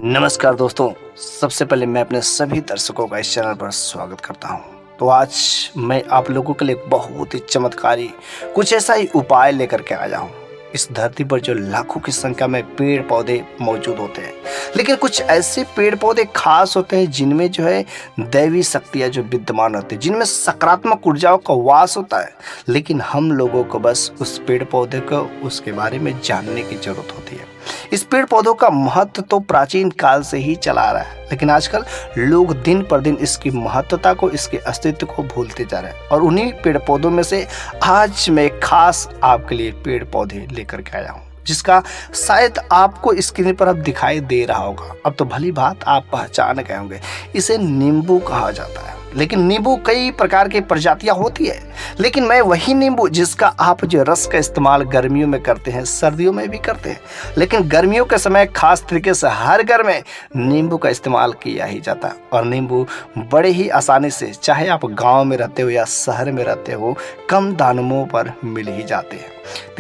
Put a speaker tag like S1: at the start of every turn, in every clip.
S1: नमस्कार दोस्तों। सबसे पहले मैं अपने सभी दर्शकों का इस चैनल पर स्वागत करता हूं। तो आज मैं आप लोगों के लिए एक बहुत ही चमत्कारी कुछ ऐसा ही उपाय लेकर के आया हूं। इस धरती पर जो लाखों की संख्या में पेड़ पौधे मौजूद होते हैं, लेकिन कुछ ऐसे पेड़ पौधे खास होते हैं जिनमें जो है दैवी शक्तियाँ जो विद्यमान होती है, जिनमें सकारात्मक ऊर्जाओं का वास होता है। लेकिन हम लोगों को बस उस पेड़ पौधे को उसके बारे में जानने की जरूरत होती है। इस पेड़ पौधों का महत्व तो प्राचीन काल से ही चला आ रहा है, लेकिन आजकल लोग दिन पर दिन इसकी महत्वता को, इसके अस्तित्व को भूलते जा रहे हैं। और उन्हीं पेड़ पौधों में से आज मैं खास आपके लिए पेड़ पौधे लेकर के आया हूँ, जिसका शायद आपको स्क्रीन पर अब दिखाई दे रहा होगा। अब तो भली बात आप पहचान गए होंगे, इसे नींबू कहा जाता है। लेकिन नींबू कई प्रकार की प्रजातियां होती है, लेकिन मैं वही नींबू जिसका आप जो रस का इस्तेमाल गर्मियों में करते हैं, सर्दियों में भी करते हैं, लेकिन गर्मियों के समय खास तरीके से हर घर में नींबू का इस्तेमाल किया ही जाता है। और नींबू बड़े ही आसानी से, चाहे आप गांव में रहते हो या शहर में रहते हो, कम दामों पर मिल ही जाते हैं।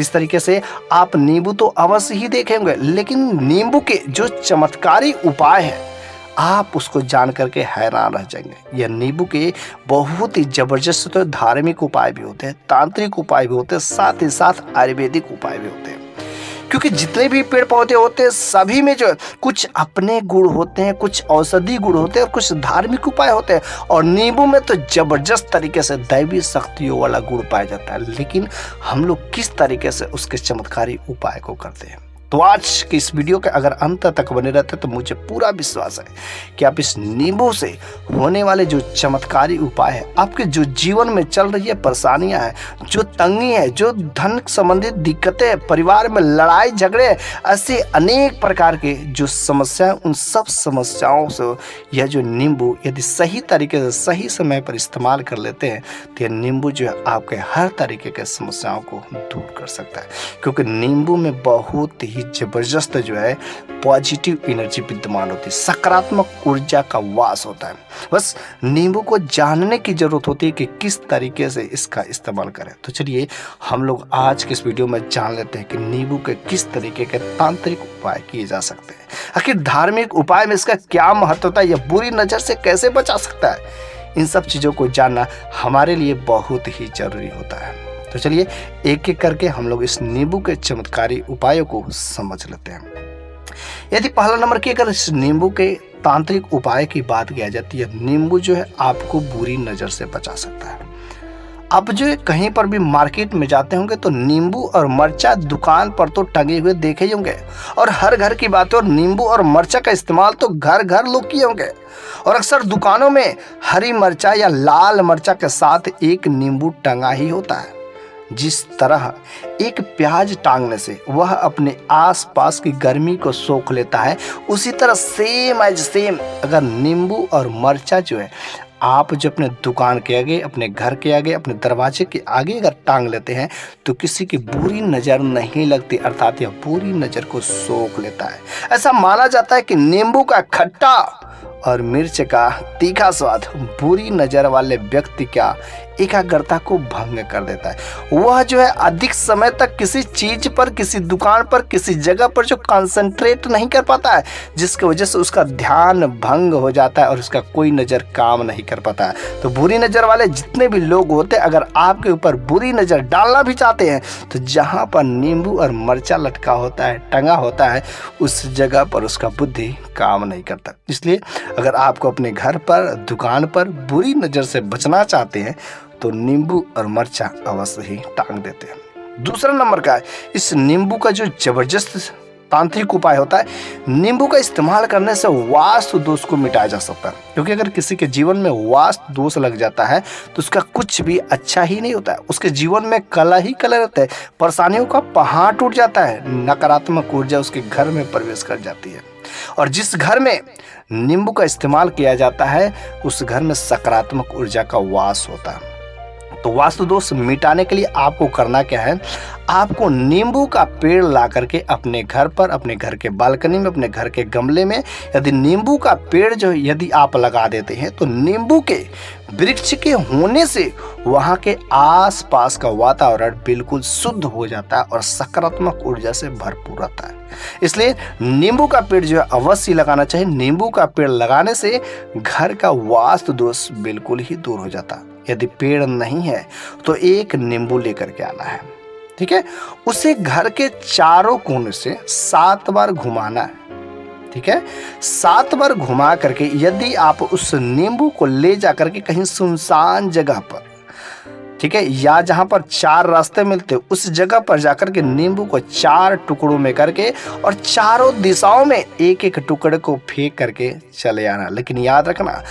S1: इस तरीके से आप नींबू तो अवश्य ही देखे होंगे, लेकिन नींबू के जो चमत्कारी उपाय हैं आप उसको जान करके हैरान रह जाएंगे। यह नींबू के बहुत ही जबरदस्त तो धार्मिक उपाय भी होते हैं, तांत्रिक उपाय भी होते हैं, साथ ही साथ आयुर्वेदिक उपाय भी होते हैं। क्योंकि जितने भी पेड़ पौधे होते हैं सभी में जो कुछ अपने गुण होते हैं, कुछ औषधि गुण होते हैं और कुछ धार्मिक उपाय होते हैं। और नींबू में तो जबरदस्त तरीके से दैवी शक्तियों वाला गुण पाया जाता है। लेकिन हम लोग किस तरीके से उसके चमत्कारी उपाय को करते हैं, तो आज की इस वीडियो के अगर अंत तक बने रहते तो मुझे पूरा विश्वास है कि आप इस नींबू से होने वाले जो चमत्कारी उपाय है, आपके जो जीवन में चल रही है परेशानियां हैं, जो तंगी है, जो धन संबंधित दिक्कतें हैं, परिवार में लड़ाई झगड़े, ऐसे अनेक प्रकार के जो समस्याएं, उन सब समस्याओं से यह जो नींबू यदि सही तरीके से सही समय पर इस्तेमाल कर लेते हैं तो यह नींबू जो है आपके हर तरीके के समस्याओं को दूर कर सकता है। क्योंकि नींबू में बहुत ही जबरदस्त जो है पॉजिटिव एनर्जी विद्यमान होती है, सकारात्मक ऊर्जा का वास होता है। बस नींबू को जानने की जरूरत होती है कि किस तरीके से इसका इस्तेमाल करें। तो चलिए हम लोग आज के इस वीडियो में जान लेते हैं कि नींबू के किस तरीके के तांत्रिक उपाय किए जा सकते हैं, आखिर धार्मिक उपाय में इसका क्या महत्व होता है, यह बुरी नजर से कैसे बचा सकता है। इन सब चीजों को जानना हमारे लिए बहुत ही जरूरी होता है। तो चलिए एक एक करके हम लोग इस नींबू के चमत्कारी उपायों को समझ लेते हैं। यदि पहला नंबर की अगर इस नींबू के तांत्रिक उपाय की बात किया जाती है, नींबू जो है आपको बुरी नजर से बचा सकता है। आप जो है कहीं पर भी मार्केट में जाते होंगे तो नींबू और मरचा दुकान पर तो टंगे हुए देखे ही होंगे, और हर घर की बात है, और नींबू और मरचा का इस्तेमाल तो घर घर लोग किए होंगे। और अक्सर दुकानों में हरी मरचा या लाल मरचा के साथ एक नींबू टंगा ही होता है। जिस तरह एक प्याज टांगने से वह अपने आसपास की गर्मी को सोख लेता है, उसी तरह सेम एज सेम अगर नींबू और मरचा जो है आप जो अपने दुकान के आगे, अपने घर के आगे, अपने दरवाजे के आगे अगर टांग लेते हैं तो किसी की बुरी नज़र नहीं लगती, अर्थात यह बुरी नज़र को सोख लेता है। ऐसा माना जाता है कि नींबू का खट्टा और मिर्च का तीखा स्वाद बुरी नज़र वाले व्यक्ति का एकाग्रता को भंग कर देता है। वह जो है अधिक समय तक किसी चीज पर, किसी दुकान पर, किसी जगह पर जो कंसंट्रेट नहीं कर पाता है, जिसकी वजह से उसका ध्यान भंग हो जाता है और उसका कोई नज़र काम नहीं कर पाता है। तो बुरी नज़र वाले जितने भी लोग होते हैं, अगर आपके ऊपर बुरी नज़र डालना भी चाहते हैं तो जहाँ पर नींबू और मरचा लटका होता है, टंगा होता है, उस जगह पर उसका बुद्धि काम नहीं करता। इसलिए अगर आपको अपने घर पर, दुकान पर बुरी नज़र से बचना चाहते हैं तो नींबू और मरचा अवश्य ही टांग देते हैं। दूसरा नंबर का इस नींबू का जो जबरदस्त तांत्रिक उपाय होता है, नींबू का इस्तेमाल करने से वास्तु दोष को मिटाया जा सकता है। क्योंकि अगर किसी के जीवन में वास्तु दोष लग जाता है तो उसका कुछ भी अच्छा ही नहीं होता है, उसके जीवन में कला ही कला रहता है, परेशानियों का पहाड़ टूट जाता है, नकारात्मक ऊर्जा उसके घर में प्रवेश कर जाती है। और जिस घर में नींबू का इस्तेमाल किया जाता है उस घर में सकारात्मक ऊर्जा का वास होता है। तो वास्तु दोष मिटाने के लिए आपको करना क्या है, आपको नींबू का पेड़ ला करके अपने घर पर, अपने घर के बालकनी में, अपने घर के गमले में यदि नींबू का पेड़ जो यदि आप लगा देते हैं तो नींबू के वृक्ष के होने से वहाँ के आसपास का वातावरण बिल्कुल शुद्ध हो जाता है और सकारात्मक ऊर्जा से भरपूर रहता है। इसलिए नींबू का पेड़ जो है अवश्य लगाना चाहिए। नींबू का पेड़ लगाने से घर का वास्तु दोष बिल्कुल ही दूर हो जाता है। यदि पेड़ नहीं है तो एक नींबू लेकर के आना है, ठीक है, उसे घर के चारों कोने से 7 बार घुमाना है, ठीक है। 7 बार घुमा करके यदि आप उस नींबू को ले जा करके कहीं सुनसान जगह पर, ठीक है, या जहां पर 4 रास्ते मिलते उस जगह पर जाकर के नींबू को 4 टुकड़ों में करके और चारों दिशाओं में एक एक टुकड़े को फेंक करके चले आना। लेकिन याद रखना,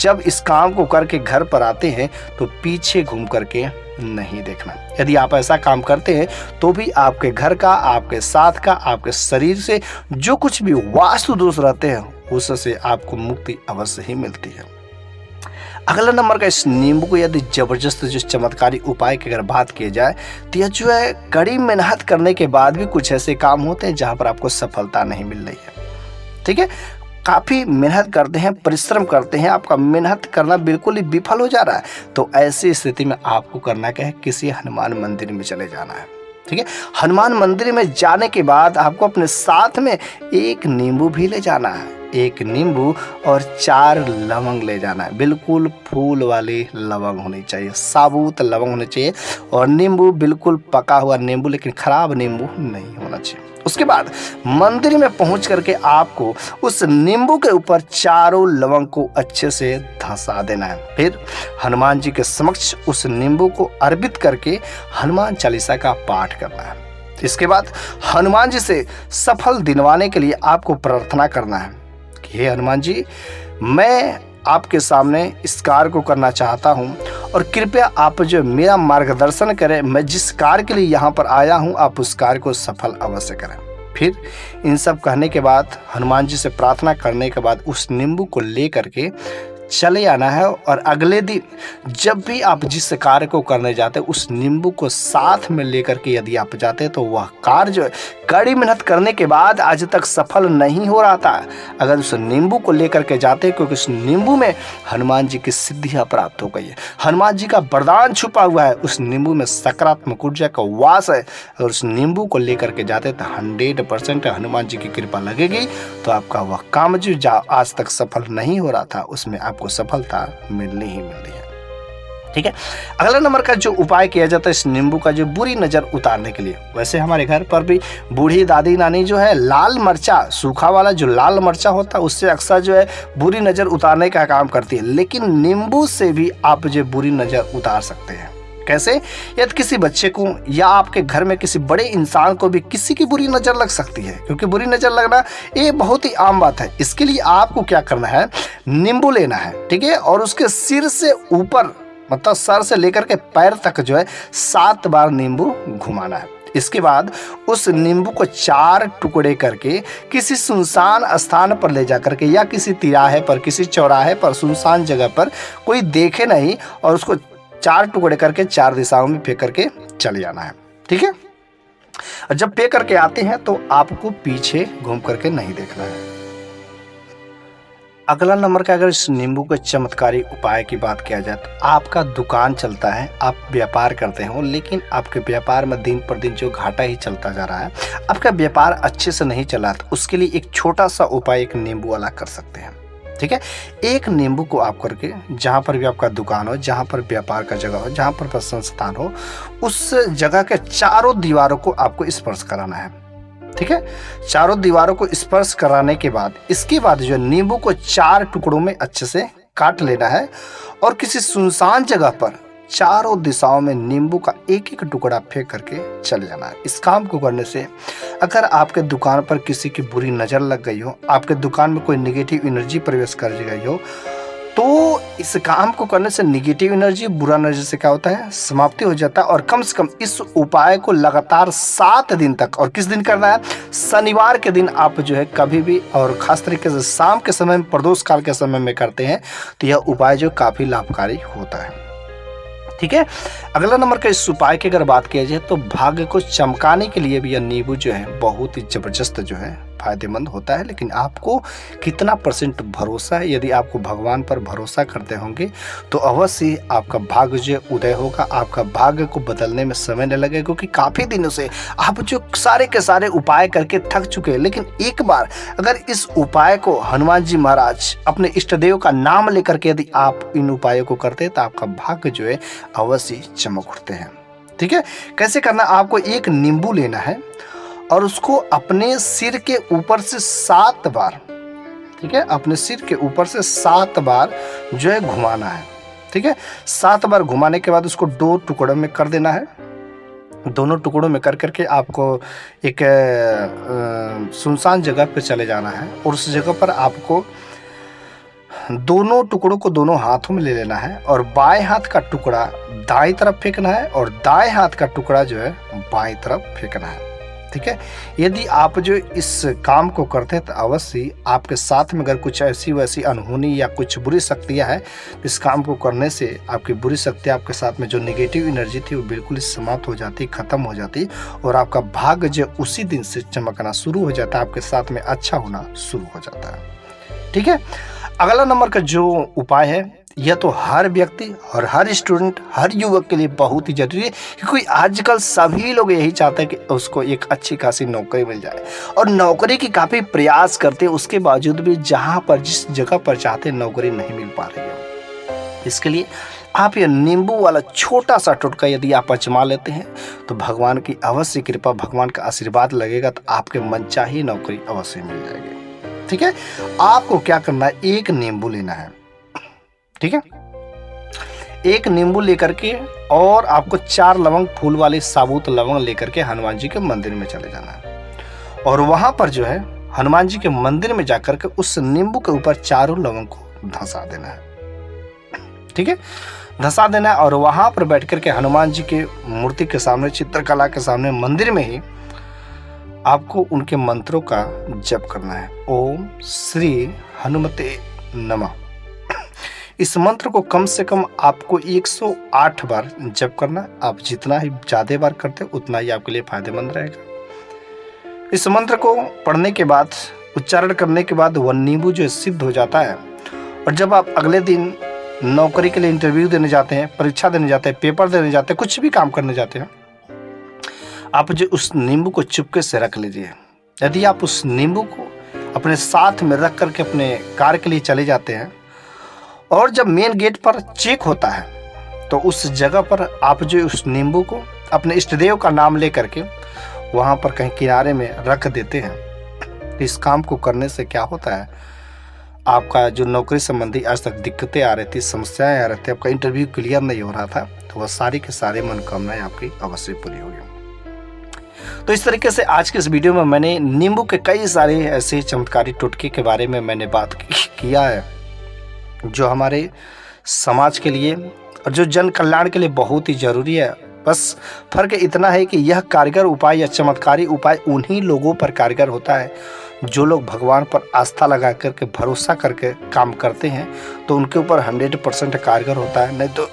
S1: जब इस काम को करके घर पर आते हैं तो पीछे घूम करके नहीं देखना। यदि आप ऐसा काम करते हैं तो भी आपके घर का, आपके साथ का, आपके शरीर से जो कुछ भी वास्तु दोष रहते हैं उससे आपको मुक्ति अवश्य ही मिलती है। अगला नंबर का, इस नींबू को यदि जबरदस्त जो चमत्कारी उपाय की अगर बात की जाए तो यह जो है कड़ी मेहनत करने के बाद भी कुछ ऐसे काम होते हैं जहां पर आपको सफलता नहीं मिल रही है, ठीक है। काफ़ी मेहनत करते हैं, परिश्रम करते हैं, आपका मेहनत करना बिल्कुल ही विफल हो जा रहा है, तो ऐसी स्थिति में आपको करना क्या है, किसी हनुमान मंदिर में चले जाना है, ठीक है। हनुमान मंदिर में जाने के बाद आपको अपने साथ में एक नींबू भी ले जाना है, एक नींबू और 4 लवंग ले जाना है। बिल्कुल फूल वाली लवंग होनी चाहिए, साबुत लवंग होनी चाहिए, और नींबू बिल्कुल पका हुआ नींबू, लेकिन खराब नींबू नहीं होना चाहिए। उसके बाद मंदिर में पहुंच करके आपको उस नींबू के ऊपर 4 लवंग को अच्छे से धंसा देना है। फिर हनुमान जी के समक्ष उस नींबू को अर्पित करके हनुमान चालीसा का पाठ करना है। इसके बाद हनुमान जी से सफल दिलवाने के लिए आपको प्रार्थना करना है कि हे हनुमान जी, मैं आपके सामने इस कार्य को करना चाहता हूँ और कृपया आप जो मेरा मार्गदर्शन करें। मैं जिस कार्य के लिए यहाँ पर आया हूँ आप उस कार्य को सफल अवश्य करें। फिर इन सब कहने के बाद, हनुमान जी से प्रार्थना करने के बाद उस नींबू को ले करके चले आना है, और अगले दिन जब भी आप जिस कार्य को करने जाते हैं उस नींबू को साथ में लेकर के यदि आप जाते हैं तो वह कार्य जो है कड़ी मेहनत करने के बाद आज तक सफल नहीं हो रहा था, अगर उस नींबू को लेकर के जाते हैं, क्योंकि उस नींबू में हनुमान जी की सिद्धियां प्राप्त हो गई है, हनुमान जी का वरदान छुपा हुआ है, उस नींबू में सकारात्मक ऊर्जा का वास है। अगर उस नींबू को लेकर के जाते तो 100% हनुमान जी की कृपा लगेगी, तो आपका वह काम जो आज तक सफल नहीं हो रहा था उसमें आपको सफलता मिलनी ही मिलनी है, ठीक है। अगला नंबर का जो उपाय किया जाता है इस नींबू का जो बुरी नजर उतारने के लिए, वैसे हमारे घर पर भी बूढ़ी दादी नानी जो है लाल मरचा, सूखा वाला जो लाल मरचा होता है उससे अक्सर जो है बुरी नजर उतारने का काम करती है, लेकिन नींबू से भी आप जो बुरी नजर उतार सकते हैं। कैसे? यदि किसी बच्चे को या आपके घर में किसी बड़े इंसान को भी किसी की बुरी नज़र लग सकती है, क्योंकि बुरी नज़र लगना ये बहुत ही आम बात है। इसके लिए आपको क्या करना है, नींबू लेना है, ठीक है, और उसके सिर से ऊपर मतलब सर से लेकर के पैर तक जो है 7 बार नींबू घुमाना है। इसके बाद उस नींबू को 4 टुकड़े करके किसी सुनसान स्थान पर ले जा करके या किसी तिराहे पर, किसी चौराहे पर, सुनसान जगह पर कोई देखे नहीं, और उसको 4 टुकड़े करके 4 दिशाओं में फेंक करके चले जाना है, ठीक है। और जब फेंक करके आते हैं तो आपको पीछे घूम करके नहीं देखना है। अगला नंबर का, अगर इस नींबू के चमत्कारी उपाय की बात किया जाए तो आपका दुकान चलता है, आप व्यापार करते हो, लेकिन आपके व्यापार में दिन पर दिन जो घाटा ही चलता जा रहा है, आपका व्यापार अच्छे से नहीं चला, तो उसके लिए एक छोटा सा उपाय एक नींबू वाला कर सकते हैं, ठीक है। एक नींबू को आप करके जहाँ पर भी आपका दुकान हो, जहाँ पर व्यापार का जगह हो, जहाँ पर संस्थान हो, उस जगह के चारों दीवारों को आपको स्पर्श कराना है, ठीक है। चारों दीवारों को स्पर्श कराने के बाद इसके बाद जो नींबू को 4 टुकड़ों में अच्छे से काट लेना है और किसी सुनसान जगह पर चारों दिशाओं में नींबू का एक एक टुकड़ा फेंक करके चले जाना है। इस काम को करने से अगर आपके दुकान पर किसी की बुरी नज़र लग गई हो, आपके दुकान में कोई नेगेटिव एनर्जी प्रवेश कर गई हो, तो इस काम को करने से नेगेटिव एनर्जी, बुरा नजर से क्या होता है, समाप्ति हो जाता है। और कम से कम इस उपाय को लगातार 7 दिन तक, और किस दिन करना है, शनिवार के दिन आप जो है कभी भी, और खास तरीके से शाम के समय में, प्रदोष काल के समय में करते हैं, तो यह उपाय जो काफ़ी लाभकारी होता है, ठीक है। अगला नंबर का इस उपाय की अगर बात किया जाए तो भाग्य को चमकाने के लिए भी यह नींबू जो है बहुत ही जबरदस्त जो है फायदेमंद होता है। लेकिन आपको कितना % भरोसा है? यदि आपको भगवान पर भरोसा करते होंगे तो अवश्य आपका भाग्य जो उदय होगा, आपका भाग्य को बदलने में समय न लगेगा, क्योंकि काफ़ी दिनों से आप जो सारे के सारे उपाय करके थक चुके हैं। लेकिन एक बार अगर इस उपाय को हनुमान जी महाराज अपने इष्ट देव का नाम लेकर के यदि आप इन उपायों को करते हैं तो आपका भाग्य जो है अवश्य चमक उठते हैं। ठीक है। कैसे करना? आपको एक नींबू लेना है और उसको अपने सिर के ऊपर से 7 बार, ठीक है, अपने सिर के ऊपर से 7 बार जो है घुमाना है। ठीक है। 7 बार घुमाने के बाद उसको 2 टुकड़ों में कर देना है। दोनों टुकड़ों में कर करके आपको एक सुनसान जगह पे चले जाना है और उस जगह पर आपको दोनों टुकड़ों को दोनों हाथों में ले लेना है और बाएं हाथ का टुकड़ा दाएं तरफ फेंकना है और दाएं हाथ का टुकड़ा जो है बाएं तरफ फेंकना है। ठीक है। यदि आप जो इस काम को करते हैं तो अवश्य आपके साथ में अगर कुछ ऐसी वैसी अनहोनी या कुछ बुरी शक्तियां हैं, इस काम को करने से आपकी बुरी शक्तियां, आपके साथ में जो नेगेटिव एनर्जी थी वो बिल्कुल समाप्त हो जाती, खत्म हो जाती और आपका भाग्य जो उसी दिन से चमकना शुरू हो जाता है, आपके साथ में अच्छा होना शुरू हो जाता है। ठीक है। अगला नंबर का जो उपाय है यह तो हर व्यक्ति और हर स्टूडेंट, हर युवक के लिए बहुत ही जरूरी है, क्योंकि आजकल सभी लोग यही चाहते हैं कि उसको एक अच्छी खासी नौकरी मिल जाए और नौकरी की काफ़ी प्रयास करते हैं, उसके बावजूद भी जहां पर जिस जगह पर चाहते हैं नौकरी नहीं मिल पा रही है। इसके लिए आप ये नींबू वाला छोटा सा टुटका यदि आप आजमा लेते हैं तो भगवान की अवश्य कृपा, भगवान का आशीर्वाद लगेगा तो आपके मनचाही नौकरी अवश्य मिल जाएगी। ठीक है। आपको क्या करना है? एक नींबू लेना है। ठीक है। एक नींबू लेकर के और आपको 4 लवंग, फूल वाले साबुत लवंग लेकर के हनुमान जी के मंदिर में चले जाना है और वहां पर जो है हनुमान जी के मंदिर में जाकर के उस नींबू के ऊपर चारों लवंग को धंसा देना है। ठीक है। धंसा देना है और वहां पर बैठ करके हनुमान जी के मूर्ति के सामने, चित्रकला के सामने, मंदिर में ही आपको उनके मंत्रों का जप करना है। ओम श्री हनुमते नमः। इस मंत्र को कम से कम आपको 108 बार जप करना। आप जितना ही ज़्यादा बार करते उतना ही आपके लिए फायदेमंद रहेगा। इस मंत्र को पढ़ने के बाद, उच्चारण करने के बाद वह नींबू जो सिद्ध हो जाता है और जब आप अगले दिन नौकरी के लिए इंटरव्यू देने जाते हैं, परीक्षा देने जाते हैं, पेपर देने जाते हैं, कुछ भी काम करने जाते हैं, आप जो उस नींबू को चुपके से रख लीजिए। यदि आप उस नींबू को अपने साथ में रख करके अपने कार्य के लिए चले जाते हैं और जब मेन गेट पर चेक होता है तो उस जगह पर आप जो उस नींबू को अपने इष्ट देव का नाम ले करके वहाँ पर कहीं किनारे में रख देते हैं। इस काम को करने से क्या होता है? आपका जो नौकरी संबंधी आज तक दिक्कतें आ रही थी, समस्याएं आ रही थी, आपका इंटरव्यू क्लियर नहीं हो रहा था, तो वह सारी के सारे मनोकामनाएं आपकी अवश्य पूरी होगी। तो इस तरीके से आज के इस वीडियो में मैंने नींबू के कई सारे ऐसे चमत्कारी टुटके के बारे में मैंने बात किया है जो हमारे समाज के लिए और जो जन कल्याण के लिए बहुत ही ज़रूरी है। बस फर्क इतना है कि यह कारगर उपाय या चमत्कारी उपाय उन्हीं लोगों पर कारगर होता है जो लोग भगवान पर आस्था लगा करके, भरोसा करके काम करते हैं, तो उनके ऊपर 100% कारगर होता है। नहीं तो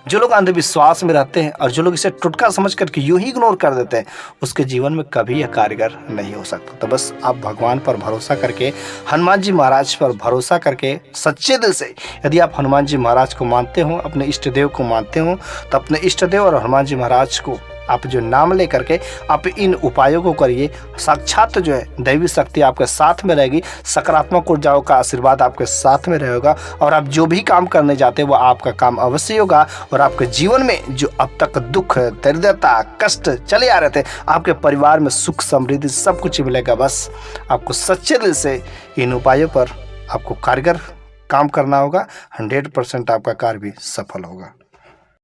S1: जो लोग अंधविश्वास में रहते हैं और जो लोग इसे टुटका समझ करके यूं ही इग्नोर कर देते हैं, उसके जीवन में कभी यह कारगर नहीं हो सकता। तो बस आप भगवान पर भरोसा करके, हनुमान जी महाराज पर भरोसा करके सच्चे दिल से यदि आप हनुमान जी महाराज को मानते हो, अपने इष्ट देव को मानते हो, तो अपने इष्ट देव और हनुमान जी महाराज को आप जो नाम ले करके आप इन उपायों को करिए। साक्षात जो है दैवी शक्ति आपके साथ में रहेगी, सकारात्मक ऊर्जाओं का आशीर्वाद आपके साथ में रहेगा और आप जो भी काम करने जाते हैं वो आपका काम अवश्य होगा और आपके जीवन में जो अब तक दुख, दरिद्रता, कष्ट चले आ रहे थे, आपके परिवार में सुख, समृद्धि सब कुछ मिलेगा। बस आपको सच्चे दिल से इन उपायों पर आपको कारगर काम करना होगा। 100% आपका कार्य भी सफल होगा।